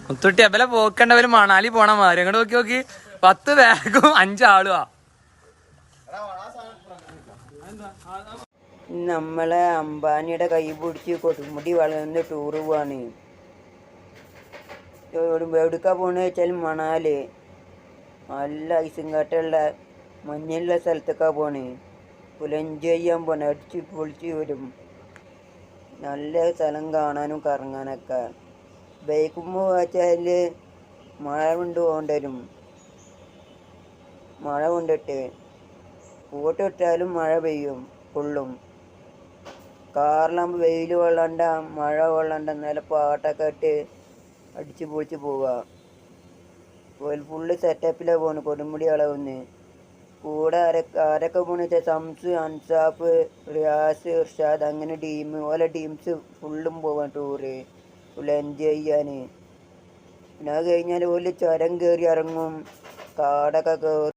മുത്തുട്ടി അപ്പലെ പോക്കണ്ടവര് മണാലി പോണ മാറി അങ്ങോട്ട് നോക്കി നോക്കി 10 ബാഗും 5 ആളുവാ. നമ്മളെ അംബാനിയുടെ കൈ പിടിച്ച് കൊടുമുടി വളർന്ന് ടൂറ് പോവാണ്. എവിടുക്കാ പോണെന്ന് വെച്ചാൽ മണാലി നല്ല ഐസും കാറ്റുള്ള മഞ്ഞുള്ള സ്ഥലത്തൊക്കെ പോണ്. ഫുൾ എൻജോയ് ചെയ്യാൻ പോണെ, അടിച്ച് പൊളിച്ച് വരും. നല്ല സ്ഥലം കാണാനും കറങ്ങാനൊക്കെ. ബൈക്കുമ്പോൾ വെച്ചാൽ മഴ കൊണ്ട് പോകേണ്ടി വരും. മഴ കൊണ്ടിട്ട് കോട്ട് ഇട്ടാലും മഴ പെയ്യും ഫുള്ളും. കാറിലാകുമ്പോൾ വെയിൽ കൊള്ളണ്ട മഴ കൊള്ളണ്ട, നല്ല പാട്ടൊക്കെ ഇട്ട് അടിച്ച് പൊളിച്ച് പോവുക. ഫുള്ള് സെറ്റപ്പിലാണ് പോകുന്നത് കൊടുമുടി വളവുന്ന്. കൂടെ ആരൊക്കെ പോകണമെന്ന് വെച്ചാൽ സംസ്, അൻസാഫ്, റിയാസ്, ഇർഷാദ് അങ്ങനെ ടീം, ഓലെ ടീംസ് ഫുള്ളും പോവാൻ ടൂറ് ഫുൾ എൻജോയ് ചെയ്യാൻ. പിന്നെ അത് കഴിഞ്ഞാൽ ഓല് ചുരം കയറി ഇറങ്ങും, കാടൊക്കെ കയറും.